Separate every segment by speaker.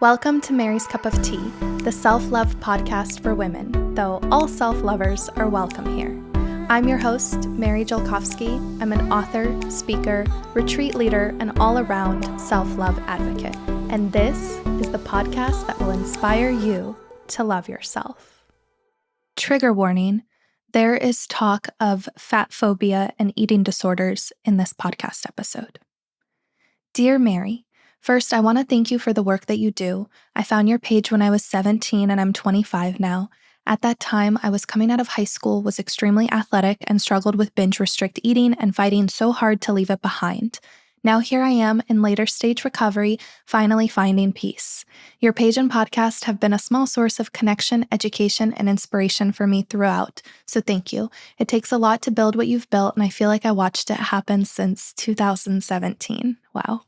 Speaker 1: Welcome to Mary's Cup of Tea, the self-love podcast for women, though all self-lovers are welcome here. I'm your host, Mary Jolkowski. I'm an author, speaker, retreat leader, and all-around self-love advocate. And this is the podcast that will inspire you to love yourself. Trigger warning, there is talk of fatphobia and eating disorders in this podcast episode. Dear Mary, first, I want to thank you for the work that you do. I found your page when I was 17 and I'm 25 now. At that time, I was coming out of high school, was extremely athletic, and struggled with binge restrict eating and fighting so hard to leave it behind. Now here I am in later stage recovery, finally finding peace. Your page and podcast have been a small source of connection, education, and inspiration for me throughout, so thank you. It takes a lot to build what you've built, and I feel like I watched it happen since 2017. Wow.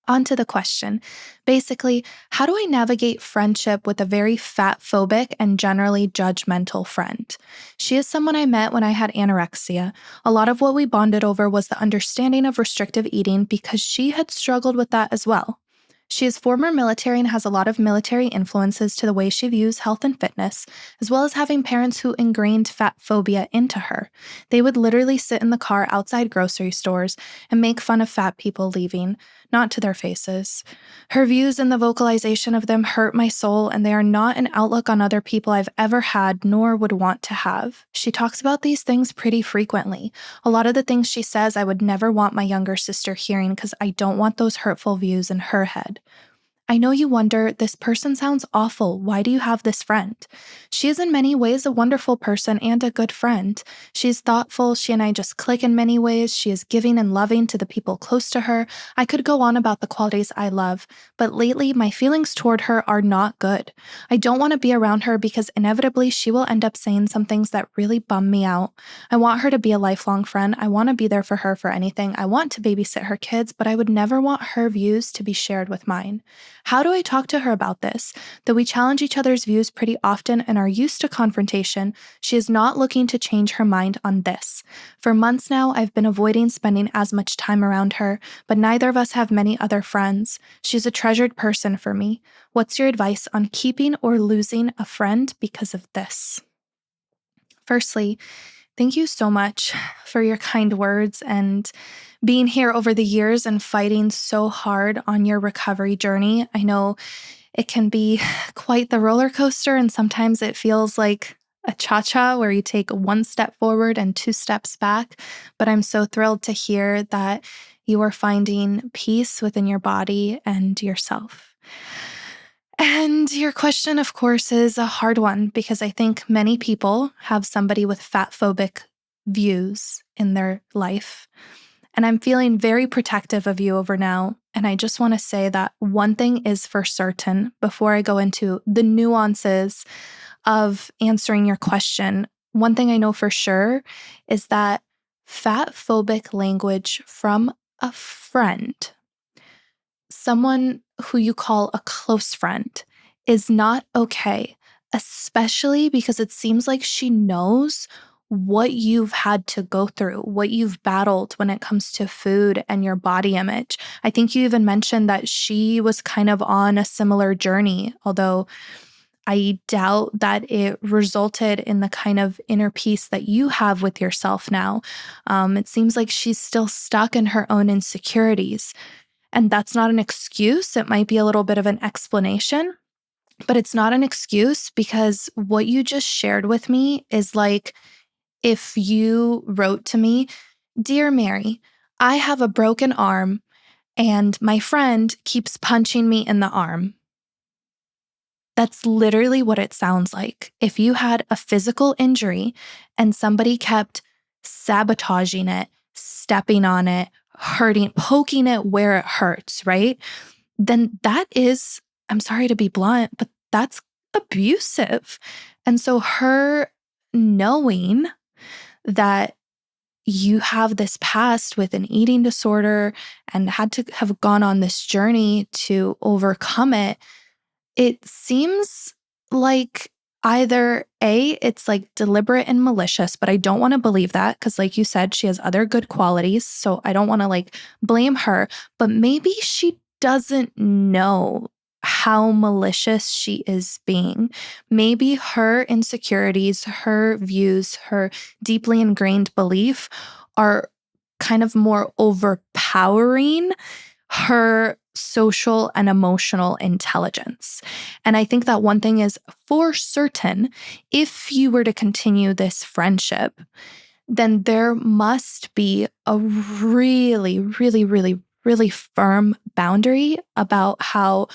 Speaker 1: On to the question. Basically, how do I navigate friendship with a very fatphobic and generally judgmental friend? She is someone I met when I had anorexia. A lot of what we bonded over was the understanding of restrictive eating because she had struggled with that as well. She is former military and has a lot of military influences to the way she views health and fitness, as well as having parents who ingrained fatphobia into her. They would literally sit in the car outside grocery stores and make fun of fat people leaving, not to their faces. Her views and the vocalization of them hurt my soul, and they are not an outlook on other people I've ever had nor would want to have. She talks about these things pretty frequently. A lot of the things she says I would never want my younger sister hearing because I don't want those hurtful views in her head. I know you wonder, this person sounds awful. Why do you have this friend? She is in many ways a wonderful person and a good friend. She is thoughtful. She and I just click in many ways. She is giving and loving to the people close to her. I could go on about the qualities I love, but lately my feelings toward her are not good. I don't want to be around her because inevitably she will end up saying some things that really bum me out. I want her to be a lifelong friend. I want to be there for her for anything. I want to babysit her kids, but I would never want her views to be shared with mine. How do I talk to her about this? Though we challenge each other's views pretty often and are used to confrontation, she is not looking to change her mind on this. For months now, I've been avoiding spending as much time around her, but neither of us have many other friends. She's a treasured person for me. What's your advice on keeping or losing a friend because of this? Firstly, thank you so much for your kind words and being here over the years and fighting so hard on your recovery journey. I know it can be quite the roller coaster, and sometimes it feels like a cha-cha where you take one step forward and two steps back. But I'm so thrilled to hear that you are finding peace within your body and yourself. And your question, of course, is a hard one because I think many people have somebody with fatphobic views in their life. And I'm feeling very protective of you over now. And I just want to say that one thing is for certain before I go into the nuances of answering your question. One thing I know for sure is that fatphobic language from a friend, someone who you call a close friend, is not okay, especially because it seems like she knows what you've had to go through, what you've battled when it comes to food and your body image. I think you even mentioned that she was kind of on a similar journey, although I doubt that it resulted in the kind of inner peace that you have with yourself now. It seems like she's still stuck in her own insecurities. And that's not an excuse. It might be a little bit of an explanation, but it's not an excuse because what you just shared with me is like if you wrote to me, "Dear Mary, I have a broken arm and my friend keeps punching me in the arm." That's literally what it sounds like. If you had a physical injury and somebody kept sabotaging it, stepping on it, hurting, poking it where it hurts, right? Then that is, I'm sorry to be blunt, but that's abusive. And so her knowing that you have this past with an eating disorder and had to have gone on this journey to overcome it, it seems like either A, it's like deliberate and malicious, but I don't want to believe that because like you said, she has other good qualities. So I don't want to like blame her, but maybe she doesn't know how malicious she is being. Maybe her insecurities, her views, her deeply ingrained belief are kind of more overpowering her social and emotional intelligence. And I think that one thing is for certain, if you were to continue this friendship, then there must be a really, really, really, really firm boundary about how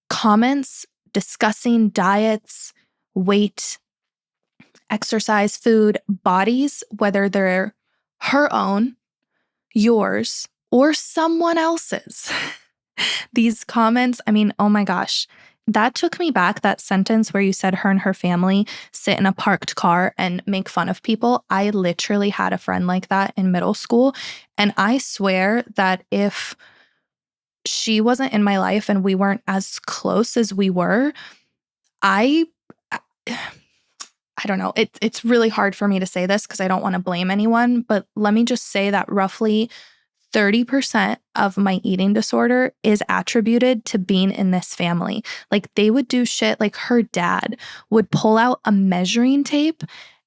Speaker 1: comments discussing diets, weight, exercise, food, bodies, whether they're her own, yours, or someone else's. These comments, I mean, oh my gosh, that took me back, that sentence where you said her and her family sit in a parked car and make fun of people. I literally had a friend like that in middle school. And I swear that if she wasn't in my life and we weren't as close as we were, I don't know. It's really hard for me to say this because I don't want to blame anyone, but let me just say that roughly 30% of my eating disorder is attributed to being in this family. Like they would do shit like her dad would pull out a measuring tape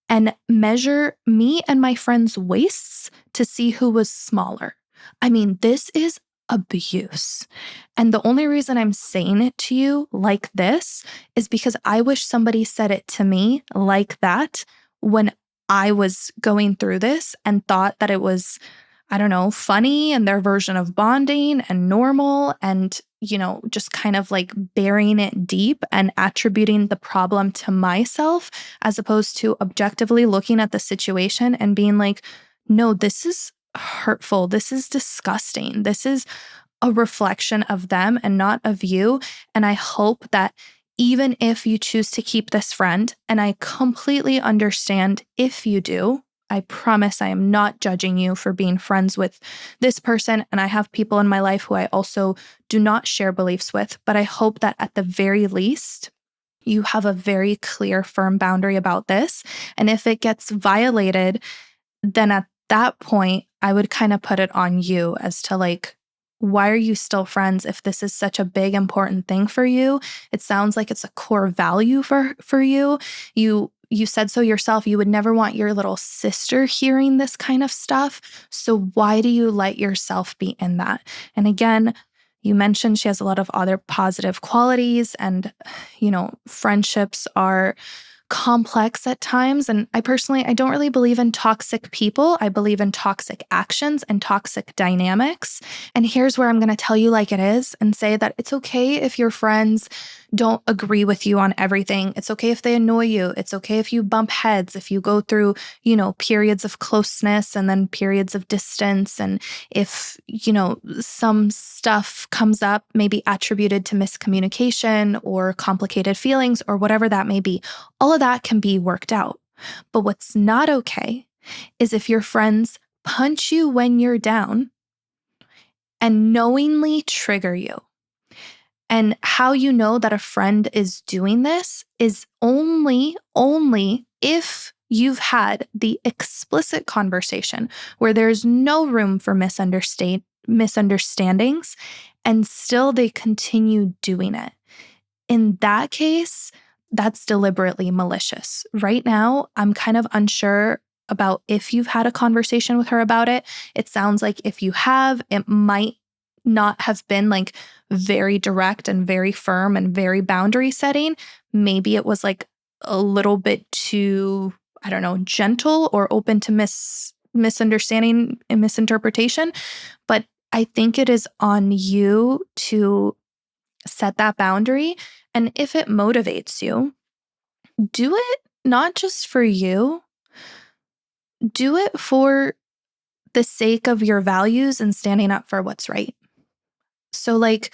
Speaker 1: and measure me and my friends' waists to see who was smaller. I mean, this is abuse. And the only reason I'm saying it to you like this is because I wish somebody said it to me like that when I was going through this and thought that it was, I don't know, funny and their version of bonding and normal and, just kind of like burying it deep and attributing the problem to myself as opposed to objectively looking at the situation and being like, no, this is hurtful. This is disgusting. This is a reflection of them and not of you. And I hope that even if you choose to keep this friend, and I completely understand if you do, I promise I am not judging you for being friends with this person. And I have people in my life who I also do not share beliefs with. But I hope that at the very least, you have a very clear, firm boundary about this. And if it gets violated, then at that point, I would kind of put it on you as to like, why are you still friends if this is such a big, important thing for you? It sounds like it's a core value for you. You said so yourself. You would never want your little sister hearing this kind of stuff. So why do you let yourself be in that? And again, you mentioned she has a lot of other positive qualities and, friendships are complex at times. And I don't really believe in toxic people. I believe in toxic actions and toxic dynamics. And here's where I'm going to tell you like it is and say that it's okay if your friends don't agree with you on everything. It's okay if they annoy you. It's okay if you bump heads, if you go through, periods of closeness and then periods of distance. And if, some stuff comes up, maybe attributed to miscommunication or complicated feelings or whatever that may be, all of that can be worked out. But what's not okay is if your friends punch you when you're down and knowingly trigger you. And how you know that a friend is doing this is only if you've had the explicit conversation where there's no room for misunderstandings and still they continue doing it. In that case, that's deliberately malicious. Right now, I'm kind of unsure about if you've had a conversation with her about it. It sounds like if you have, it might not have been like very direct and very firm and very boundary setting. Maybe it was like a little bit too, I don't know, gentle or open to misunderstanding and misinterpretation. But I think it is on you to set that boundary. And if it motivates you, do it not just for you, do it for the sake of your values and standing up for what's right. So like,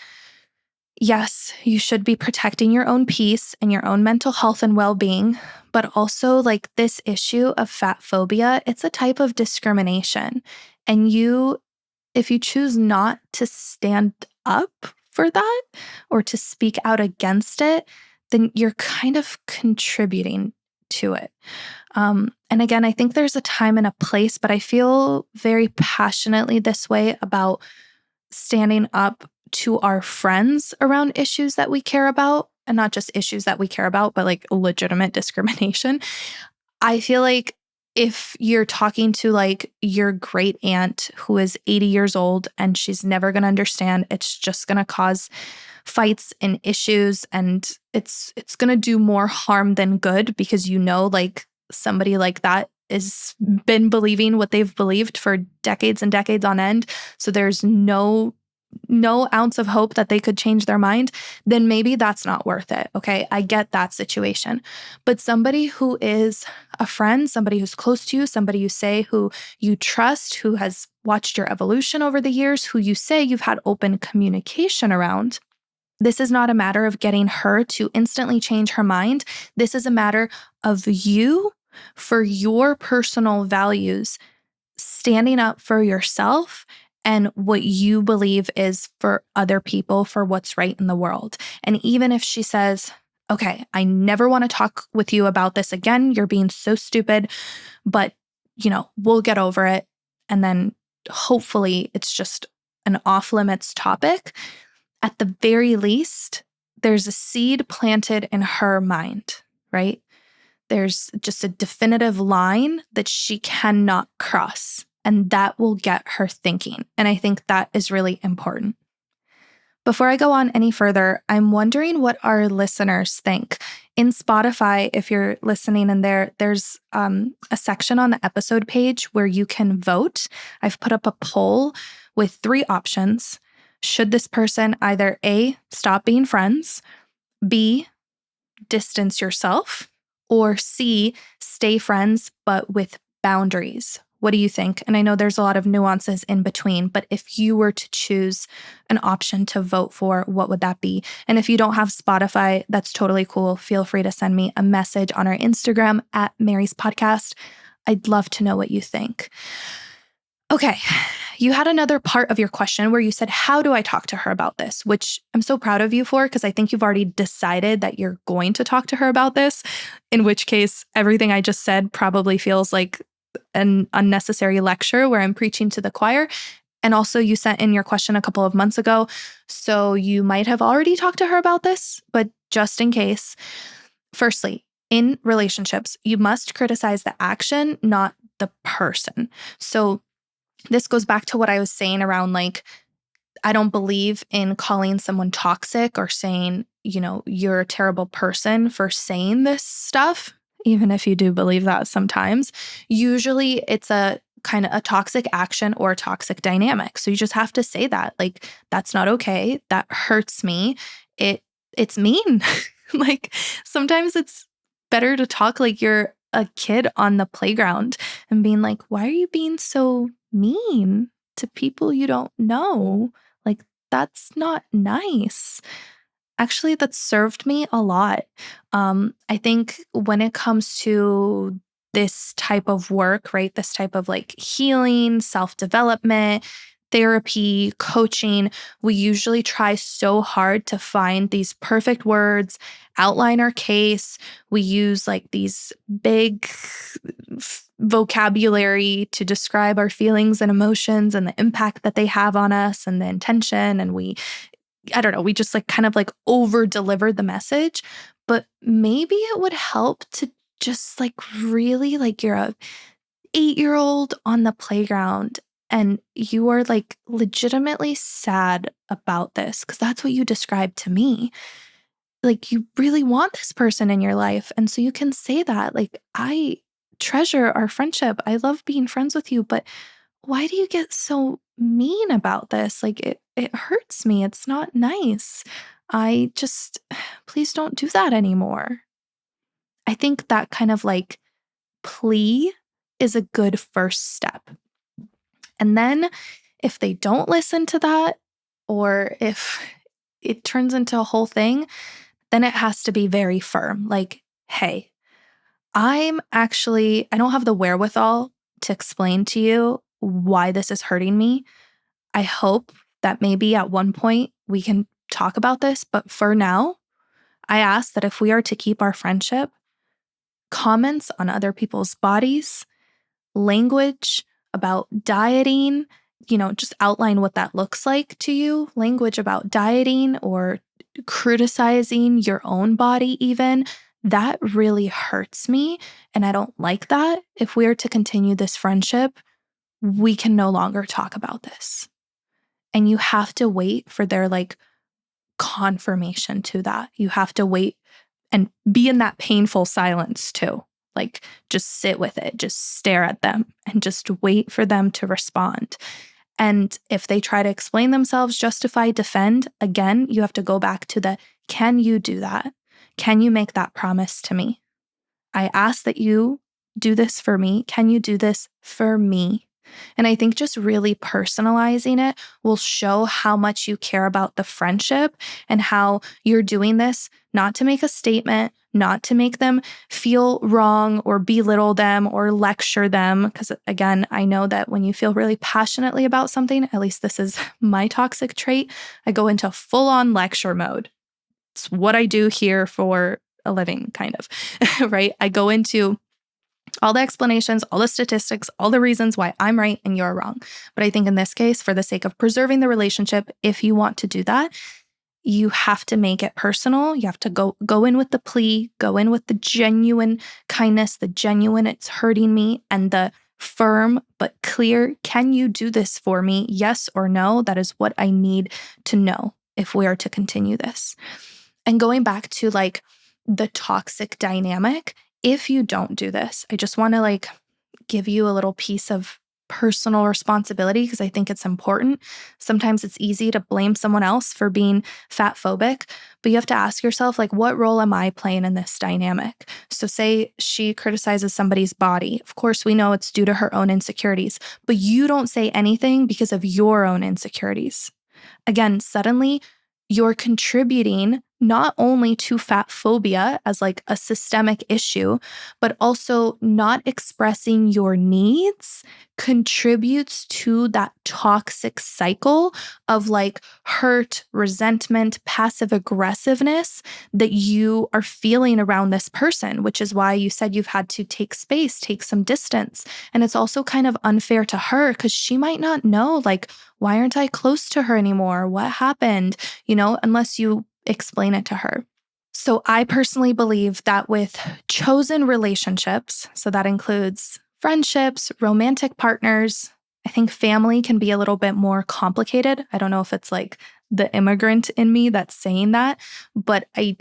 Speaker 1: yes, you should be protecting your own peace and your own mental health and well-being, but also like this issue of fatphobia, it's a type of discrimination. And if you choose not to stand up for that or to speak out against it, then you're kind of contributing to it. And again, I think there's a time and a place, but I feel very passionately this way about standing up to our friends around issues that we care about, and not just issues that we care about, but like legitimate discrimination. I feel like if you're talking to like your great aunt who is 80 years old and she's never going to understand, it's just going to cause fights and issues, and it's going to do more harm than good, because like somebody like that has been believing what they've believed for decades and decades on end. So there's no ounce of hope that they could change their mind, then maybe that's not worth it. Okay. I get that situation. But somebody who is a friend, somebody who's close to you, somebody you say who you trust, who has watched your evolution over the years, who you say you've had open communication around, this is not a matter of getting her to instantly change her mind. This is a matter of you, for your personal values, standing up for yourself and what you believe is for other people, for what's right in the world. And even if she says, okay, I never want to talk with you about this again, you're being so stupid, but we'll get over it. And then hopefully it's just an off limits topic. At the very least, there's a seed planted in her mind, right? There's just a definitive line that she cannot cross, and that will get her thinking. And I think that is really important. Before I go on any further, I'm wondering what our listeners think. In Spotify, if you're listening in there's a section on the episode page where you can vote. I've put up a poll with 3 options. Should this person either A, stop being friends, B, distance yourself, or C, stay friends but with boundaries? What do you think? And I know there's a lot of nuances in between, but if you were to choose an option to vote for, what would that be? And if you don't have Spotify, that's totally cool. Feel free to send me a message on our Instagram at Mary's Podcast. I'd love to know what you think. Okay, you had another part of your question where you said, how do I talk to her about this? Which I'm so proud of you for, because I think you've already decided that you're going to talk to her about this, in which case everything I just said probably feels like an unnecessary lecture where I'm preaching to the choir. And also you sent in your question a couple of months ago, so you might have already talked to her about this, but just in case. Firstly, in relationships, you must criticize the action, not the person. So this goes back to what I was saying around like, I don't believe in calling someone toxic or saying, you're a terrible person for saying this stuff, even if you do believe that sometimes. Usually it's a kind of a toxic action or a toxic dynamic. So you just have to say that, like, that's not okay. That hurts me. It's mean. Like, sometimes it's better to talk like you're a kid on the playground and being like, why are you being so mean to people you don't know? Like, that's not nice. Actually, that's served me a lot. I think when it comes to this type of work, right? This type of like healing, self-development, therapy, coaching, we usually try so hard to find these perfect words, outline our case. We use like these big vocabulary to describe our feelings and emotions and the impact that they have on us and the intention. And we just like kind of like over delivered the message. But maybe it would help to just like really, like, you're a 8-year-old on the playground and you are like legitimately sad about this, because that's what you described to me. Like, you really want this person in your life. And so you can say that, like, I treasure our friendship. I love being friends with you, but why do you get so mean about this? Like, it hurts me. It's not nice. Please don't do that anymore. I think that kind of like plea is a good first step. And then if they don't listen to that, or if it turns into a whole thing, then it has to be very firm. Like, hey, I don't have the wherewithal to explain to you why this is hurting me. I hope that maybe at one point we can talk about this, but for now, I ask that if we are to keep our friendship, comments on other people's bodies, language about dieting, just outline what that looks like to you, language about dieting or criticizing your own body even, that really hurts me. And I don't like that. If we are to continue this friendship, we can no longer talk about this. And you have to wait for their confirmation to that. You have to wait and be in that painful silence too. Just sit with it, just stare at them and just wait for them to respond. And if they try to explain themselves, justify, defend, again, you have to go back to can you do that? Can you make that promise to me? I ask that you do this for me. Can you do this for me? And I think just really personalizing it will show how much you care about the friendship and how you're doing this not to make a statement, not to make them feel wrong or belittle them or lecture them. Because again, I know that when you feel really passionately about something, at least this is my toxic trait, I go into full-on lecture mode. It's what I do here for a living, kind of, right? I go into all the explanations, all the statistics, all the reasons why I'm right and you're wrong. But I think in this case, for the sake of preserving the relationship, if you want to do that, you have to make it personal. You have to go in with the plea, go in with the genuine kindness, the genuine it's hurting me, and the firm but clear, can you do this for me? Yes or no? That is what I need to know if we are to continue this. And going back to the toxic dynamic, if you don't do this, I just want to give you a little piece of personal responsibility because I think it's important. Sometimes it's easy to blame someone else for being fat phobic, but you have to ask yourself, what role am I playing in this dynamic? So say she criticizes somebody's body. Of course, we know it's due to her own insecurities, but you don't say anything because of your own insecurities. Again, suddenly you're contributing not only to fat phobia as a systemic issue, but also not expressing your needs contributes to that toxic cycle of hurt, resentment, passive aggressiveness that you are feeling around this person, which is why you said you've had to take space, take some distance. And it's also kind of unfair to her because she might not know, why aren't I close to her anymore? What happened? Unless you explain it to her. So I personally believe that with chosen relationships, so that includes friendships, romantic partners, I think family can be a little bit more complicated. I don't know if it's the immigrant in me that's saying that, but I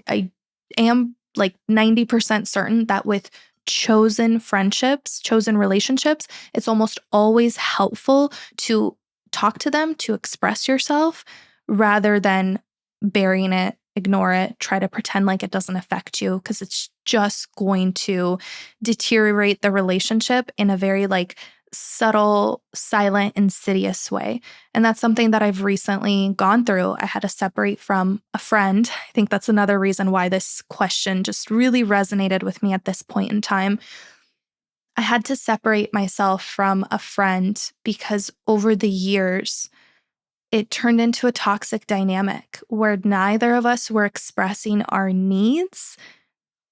Speaker 1: am 90% certain that with chosen friendships, chosen relationships, it's almost always helpful to talk to them, to express yourself rather than burying it, ignore it, try to pretend like it doesn't affect you because it's just going to deteriorate the relationship in a very subtle, silent, insidious way. And that's something that I've recently gone through. I had to separate from a friend. I think that's another reason why this question just really resonated with me at this point in time. I had to separate myself from a friend because over the years, it turned into a toxic dynamic where neither of us were expressing our needs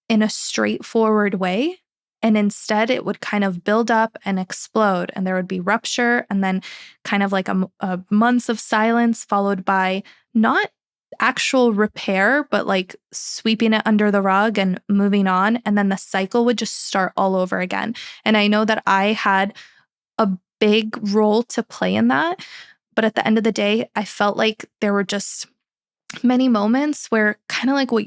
Speaker 1: in a straightforward way. And instead, it would kind of build up and explode, and there would be rupture, and then kind of a months of silence, followed by not actual repair, but sweeping it under the rug and moving on. And then the cycle would just start all over again. And I know that I had a big role to play in that. But at the end of the day, I felt like there were just many moments where kind of what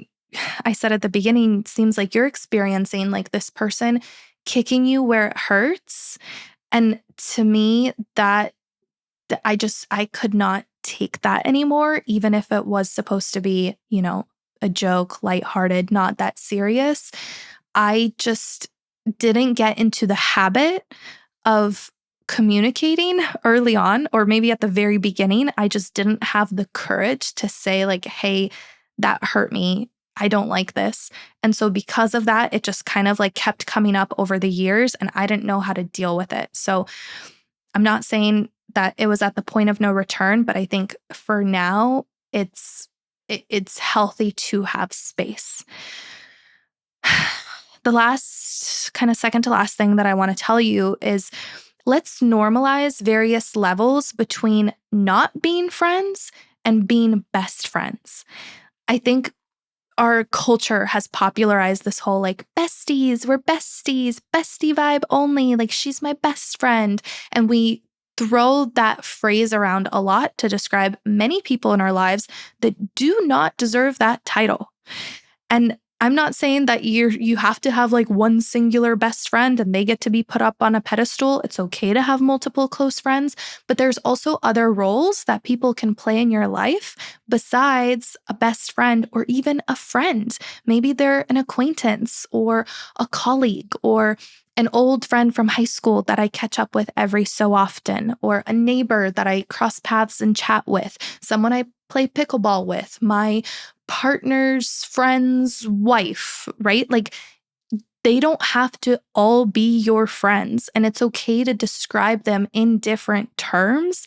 Speaker 1: I said at the beginning seems like you're experiencing this person kicking you where it hurts. And to me, that I could not take that anymore, even if it was supposed to be, a joke, lighthearted, not that serious. I just didn't get into the habit of communicating early on, or maybe at the very beginning. I just didn't have the courage to say hey, that hurt me. I don't like this. And so because of that, it just kind of kept coming up over the years and I didn't know how to deal with it. So I'm not saying that it was at the point of no return, but I think for now it's healthy to have space. The last kind of second to last thing that I want to tell you is let's normalize various levels between not being friends and being best friends. I think our culture has popularized this whole like besties, we're besties, bestie vibe only, like she's my best friend. And we throw that phrase around a lot to describe many people in our lives that do not deserve that title. And I'm not saying that you have to have like one singular best friend and they get to be put up on a pedestal. It's okay to have multiple close friends, but there's also other roles that people can play in your life besides a best friend or even a friend. Maybe they're an acquaintance or a colleague or an old friend from high school that I catch up with every so often, or a neighbor that I cross paths and chat with, someone I play pickleball with, my partner's friend's wife, right? Like they don't have to all be your friends, and it's okay to describe them in different terms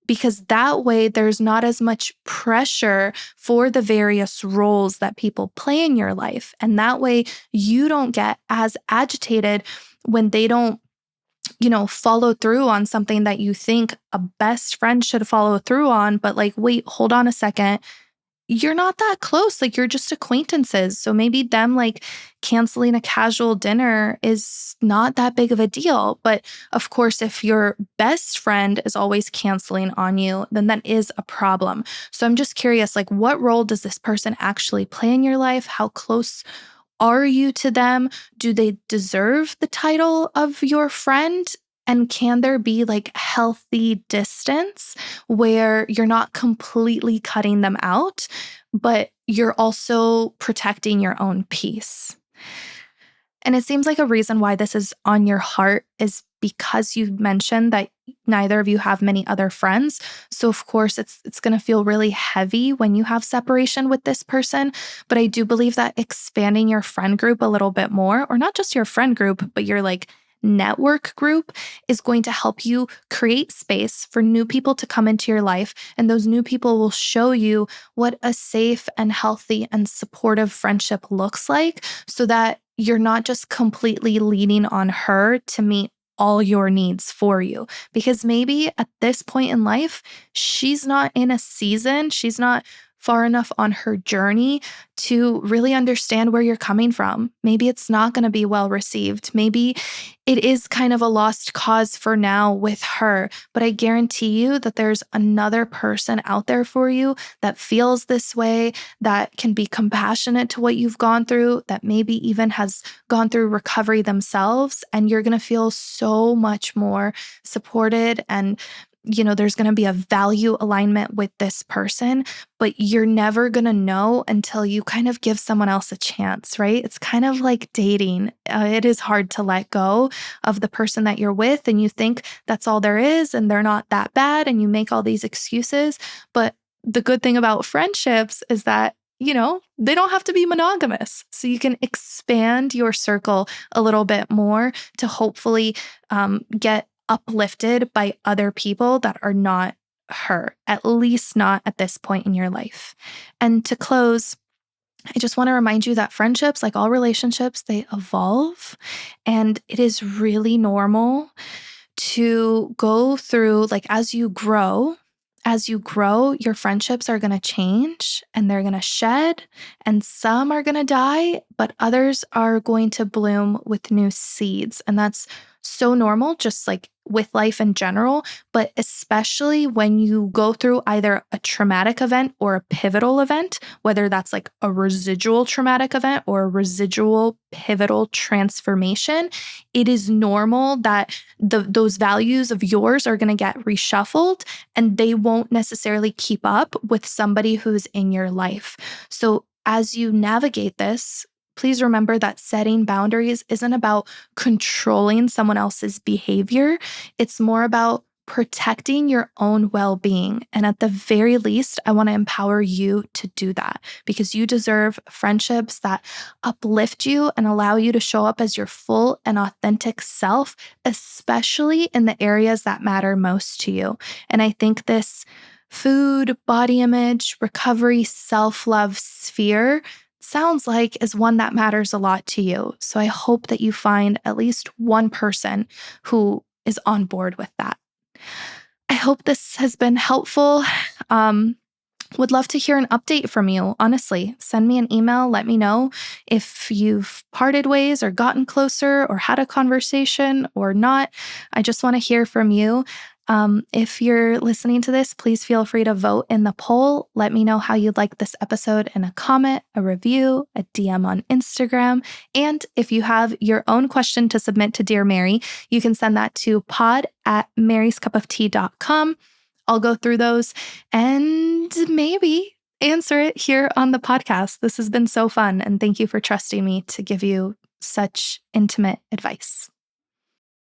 Speaker 1: because that way there's not as much pressure for the various roles that people play in your life. And that way you don't get as agitated when they don't follow through on something that you think a best friend should follow through on, but like, wait, hold on a second. You're not that close. Like you're just acquaintances. So maybe them like canceling a casual dinner is not that big of a deal. But of course, if your best friend is always canceling on you, then that is a problem. So I'm just curious, like what role does this person actually play in your life? How close are you to them? Do they deserve the title of your friend? And can there be like healthy distance where you're not completely cutting them out, but you're also protecting your own peace? And it seems like a reason why this is on your heart is because you mentioned that neither of you have many other friends. So of course it's going to feel really heavy when you have separation with this person. But I do believe that expanding your friend group a little bit more, or not just your friend group, but your like network group, is going to help you create space for new people to come into your life. And those new people will show you what a safe and healthy and supportive friendship looks like, so that you're not just completely leaning on her to meet all your needs for you. Because maybe at this point in life, she's not in a season, she's not far enough on her journey to really understand where you're coming from. Maybe it's not going to be well received. Maybe it is kind of a lost cause for now with her, but I guarantee you that there's another person out there for you that feels this way, that can be compassionate to what you've gone through, that maybe even has gone through recovery themselves, and you're going to feel so much more supported and there's going to be a value alignment with this person, but you're never going to know until you kind of give someone else a chance, right? It's kind of like dating. It is hard to let go of the person that you're with, and you think that's all there is and they're not that bad, and you make all these excuses. But the good thing about friendships is that they don't have to be monogamous. So you can expand your circle a little bit more to hopefully get uplifted by other people that are not her, at least not at this point in your life. And to close, I just want to remind you that friendships, like all relationships, they evolve, and it is really normal to go through, like as you grow, your friendships are going to change and they're going to shed, and some are going to die, but others are going to bloom with new seeds. And that's so normal, just like with life in general, but especially when you go through either a traumatic event or a pivotal event, whether that's like a residual traumatic event or a residual pivotal transformation, it is normal that those values of yours are going to get reshuffled, and they won't necessarily keep up with somebody who's in your life. So as you navigate this, please remember that setting boundaries isn't about controlling someone else's behavior. It's more about protecting your own well-being. And at the very least, I want to empower you to do that, because you deserve friendships that uplift you and allow you to show up as your full and authentic self, especially in the areas that matter most to you. And I think this food, body image, recovery, self-love sphere sounds like is one that matters a lot to you. So I hope that you find at least one person who is on board with that. I hope this has been helpful. Would love to hear an update from you. Honestly, send me an email. Let me know if you've parted ways or gotten closer or had a conversation or not. I just want to hear from you. If you're listening to this, please feel free to vote in the poll. Let me know how you'd like this episode in a comment, a review, a DM on Instagram. And if you have your own question to submit to Dear Mary, you can send that to pod@maryscupoftea.com. I'll go through those and maybe answer it here on the podcast. This has been so fun, and thank you for trusting me to give you such intimate advice.